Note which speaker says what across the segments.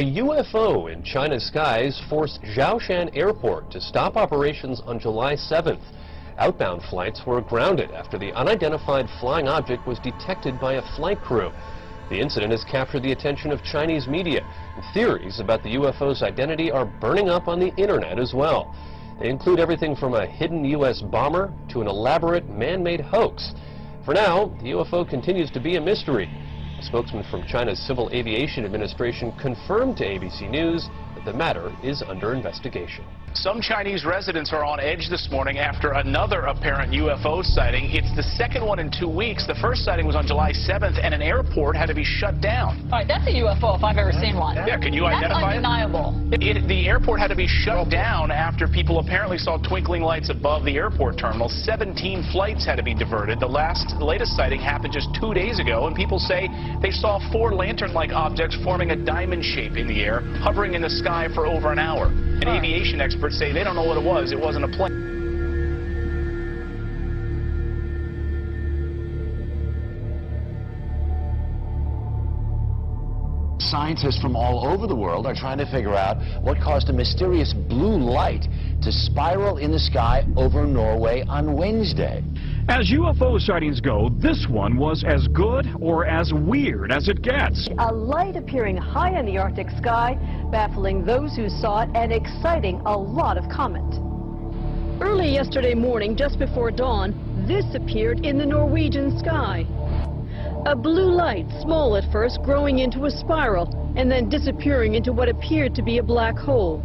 Speaker 1: A UFO in China's skies forced Zhoushan Airport to stop operations on July 7th. Outbound flights were grounded after the unidentified flying object was detected by a flight crew. The incident has captured the attention of Chinese media, and theories about the UFO's identity are burning up on the internet as well. They include everything from a hidden U.S. bomber to an elaborate man-made hoax. For now, the UFO continues to be a mystery. A spokesman from China's Civil Aviation Administration confirmed to ABC News that the matter is under investigation.
Speaker 2: Some Chinese residents are on edge this morning after another apparent UFO sighting. It's the second one in 2 weeks. The first sighting was on July 7th, and an airport had to be shut down.
Speaker 3: All right, that's a UFO if I've ever seen one.
Speaker 2: Yeah, can you identify it?
Speaker 3: That's undeniable.
Speaker 2: The airport had to be shut down after people apparently saw twinkling lights above the airport terminal. 17 flights had to be diverted. The latest sighting happened just 2 days ago, and people say they saw 4 lantern-like objects forming a diamond shape in the air, hovering in the sky for over an hour. And aviation experts say they don't know what it was. It wasn't a plane.
Speaker 4: Scientists from all over the world are trying to figure out what caused a mysterious blue light to spiral in the sky over Norway on Wednesday.
Speaker 5: As UFO sightings go, this one was as good or as weird as it gets.
Speaker 6: A light appearing high in the Arctic sky, baffling those who saw it and exciting a lot of comment. Early yesterday morning, just before dawn, this appeared in the Norwegian sky. A blue light, small at first, growing into a spiral and then disappearing into what appeared to be a black hole.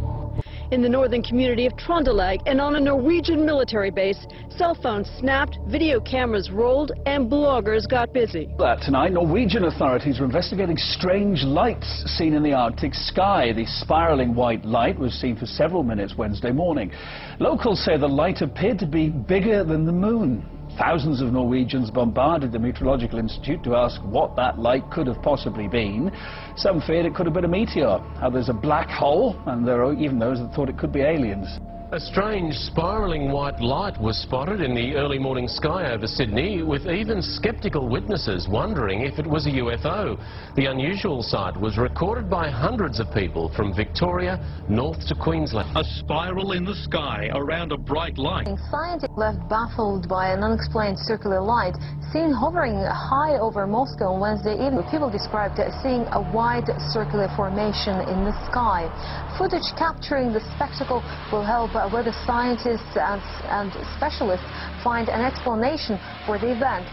Speaker 6: In the northern community of Trøndelag and on a Norwegian military base, cell phones snapped, video cameras rolled, and bloggers got busy.
Speaker 5: Tonight, Norwegian authorities are investigating strange lights seen in the Arctic sky. The spiraling white light was seen for several minutes Wednesday morning. Locals say the light appeared to be bigger than the moon. Thousands of Norwegians bombarded the Meteorological Institute to ask what that light could have possibly been. Some feared it could have been a meteor, others a black hole, and there are even those that thought it could be aliens.
Speaker 1: A strange spiraling white light was spotted in the early morning sky over Sydney, with even skeptical witnesses wondering if it was a UFO. The unusual sight was recorded by hundreds of people from Victoria north to Queensland.
Speaker 5: A spiral in the sky around a bright light.
Speaker 7: Scientists left baffled by an unexplained circular light seen hovering high over Moscow on Wednesday evening. People described seeing a wide circular formation in the sky. Footage capturing the spectacle will help whether scientists and specialists find an explanation for the event.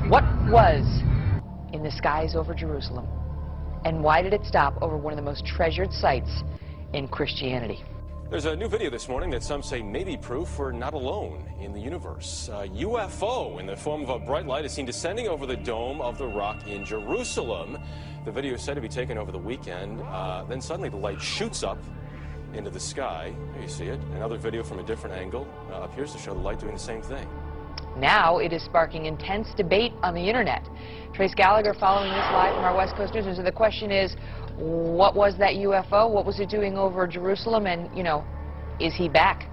Speaker 8: What was in the skies over Jerusalem, and why did it stop over one of the most treasured sites in Christianity?
Speaker 9: There's a new video this morning that some say may be proof we're not alone in the universe. A UFO in the form of a bright light is seen descending over the Dome of the Rock in Jerusalem. The video is said to be taken over the weekend. Then suddenly the light shoots up into the sky. There you see it. Another video from a different angle appears to show the light doing the same thing.
Speaker 8: Now it is sparking intense debate on the internet. Trace Gallagher following this live from our West Coast News. So the question is, what was that UFO? What was it doing over Jerusalem? And, you know, is he back?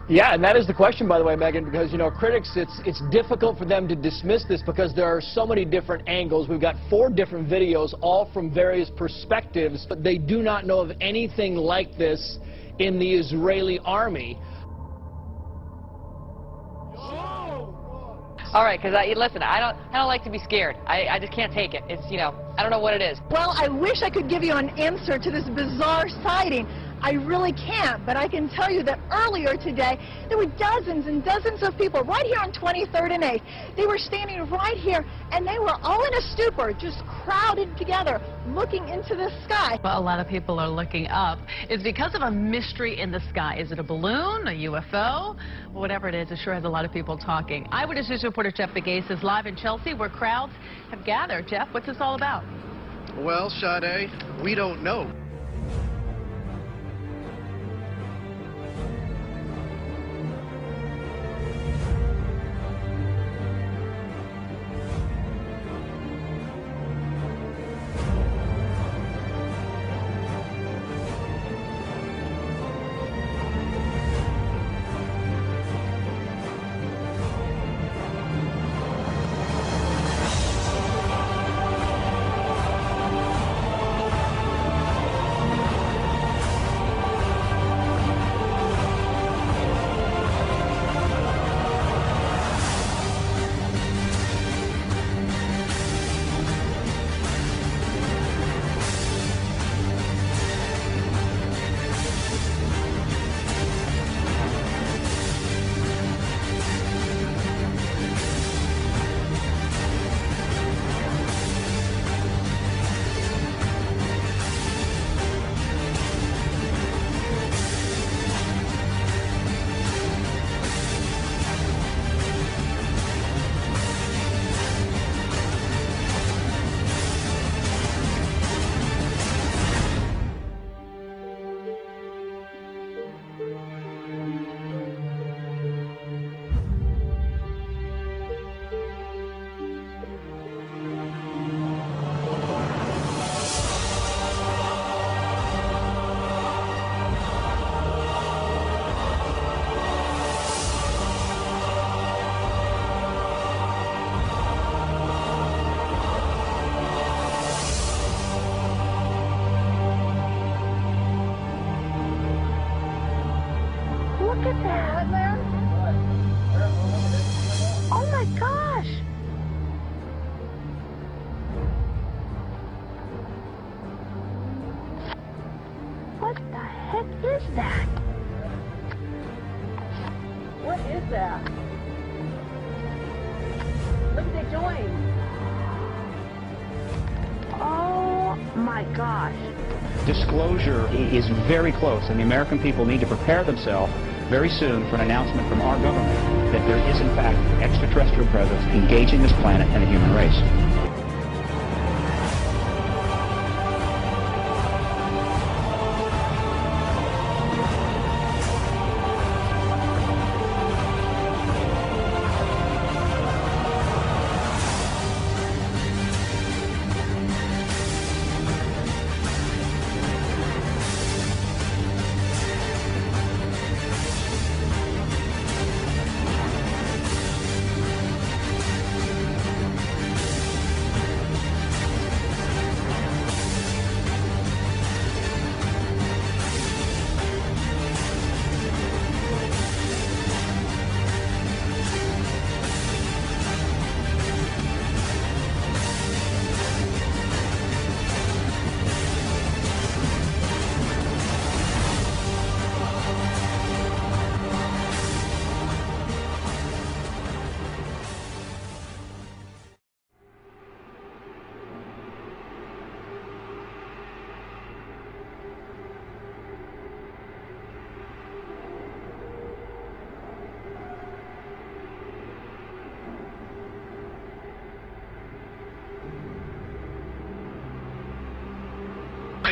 Speaker 10: Yeah, and that is the question, by the way, Megan, because, you know, critics, it's difficult for them to dismiss this because there are so many different angles. We've got 4 different videos, all from various perspectives, but they do not know of anything like this in the Israeli army.
Speaker 8: All right, because listen, I don't like to be scared. I just can't take it. It's, you know, I don't know what it is.
Speaker 6: Well, I wish I could give you an answer to this bizarre sighting. I really can't, but I can tell you that earlier today, there were dozens and dozens of people right here on 23rd and 8th. They were standing right here, and they were all in a stupor, just crowded together, looking into the sky.
Speaker 3: Well, a lot of people are looking up. It's because of a mystery in the sky. Is it a balloon, a UFO? Whatever it is, it sure has a lot of people talking. Eyewitness News reporter Jeff Begase is live in Chelsea, where crowds have gathered. Jeff, what's this all about?
Speaker 11: Well, Sade, we don't know.
Speaker 12: that? Oh my gosh! What the heck is that? What is that? Look, they joined. Oh my gosh.
Speaker 13: Disclosure is very close, and the American people need to prepare themselves very soon for an announcement from our government that there is, in fact, extraterrestrial presence engaging this planet and the human race.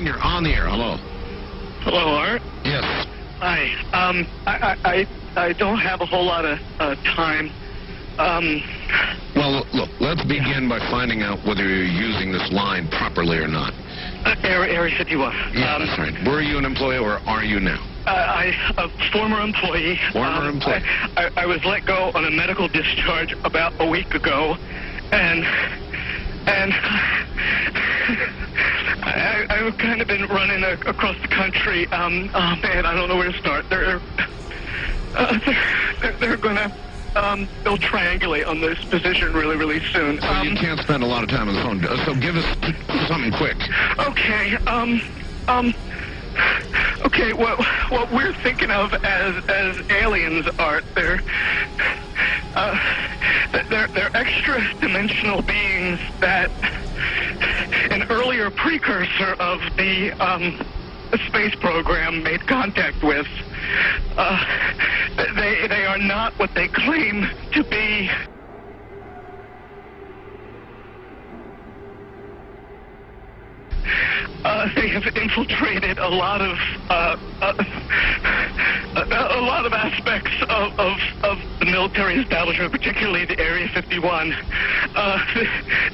Speaker 14: You're on the air. Hello.
Speaker 15: Hello, Art.
Speaker 14: Yes.
Speaker 15: Hi. I don't have a whole lot of time.
Speaker 14: Well, look, let's begin by finding out whether you're using this line properly or not.
Speaker 15: Area 51.
Speaker 14: Yeah, that's right. Were you an employee or are you now?
Speaker 15: A former employee.
Speaker 14: Former employee.
Speaker 15: I was let go on a medical discharge about a week ago, and I've kind of been running across the country. Oh man, I don't know where to start. They're gonna they'll triangulate on this position really soon.
Speaker 14: So you can't spend a lot of time on the phone. So give us something quick.
Speaker 15: Okay. Okay. What we're thinking of as aliens, Art, they're extra-dimensional beings that an earlier precursor of the space program made contact with. They are not what they claim to be. They have infiltrated a lot of aspects of the military establishment, particularly the Area 51.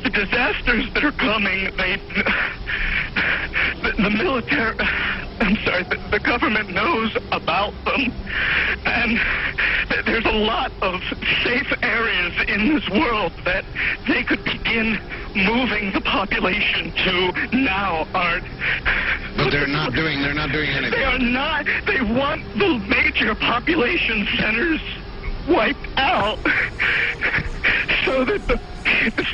Speaker 15: The disasters that are coming, the military, I'm sorry, the government knows about them, and there's a lot of safe areas in this world that they could begin moving the population to now, Art.
Speaker 14: But they're not doing anything.
Speaker 15: They are not. They want the major population centers wiped out so that the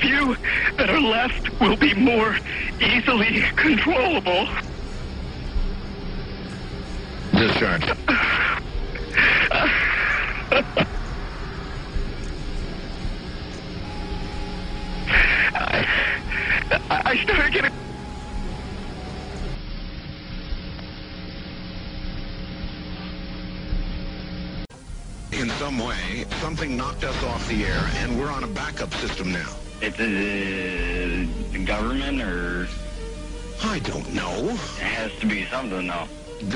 Speaker 15: few that are left will be more easily controllable.
Speaker 14: Discharge.
Speaker 15: I started getting...
Speaker 14: In some way, something knocked us off the air, and we're on a backup system now.
Speaker 16: It's the government, or...
Speaker 14: I don't know.
Speaker 16: It has to be something, though.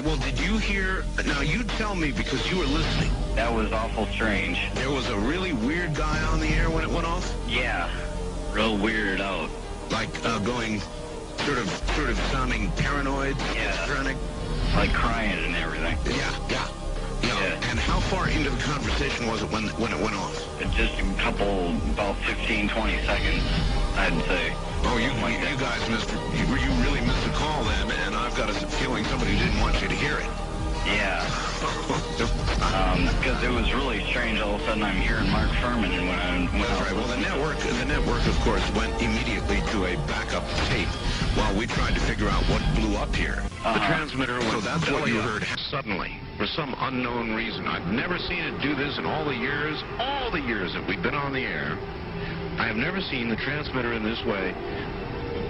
Speaker 14: Well, did you hear... Now, you tell me because you were listening.
Speaker 16: That was awful strange.
Speaker 14: There was a really weird guy on the air when it went off?
Speaker 16: Yeah. Real weirded out.
Speaker 14: Like, going sort of sounding paranoid, schizophrenic?
Speaker 16: Like crying and everything.
Speaker 14: Yeah. And how far into the conversation was it when it went off?
Speaker 16: Just a couple, about 15, 20 seconds, I'd say.
Speaker 14: Oh, you guys you really missed a call then, and I've got a feeling somebody didn't want you to hear it.
Speaker 16: Yeah. Because it was really strange. All of a sudden, I'm hearing Mark Furman, and when I
Speaker 14: Right. Well, the network, of course, went immediately to a backup tape while we tried to figure out what blew up here. The transmitter was. So that's what you heard suddenly, for some unknown reason. I've never seen it do this in all the years that we've been on the air. I have never seen the transmitter in this way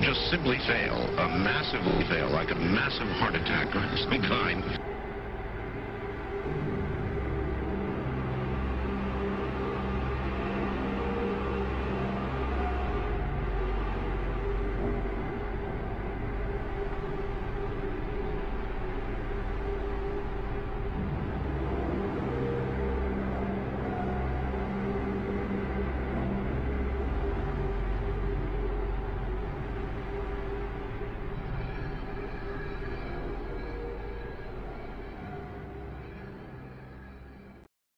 Speaker 14: just simply fail, massively fail, like a massive heart attack of some kind.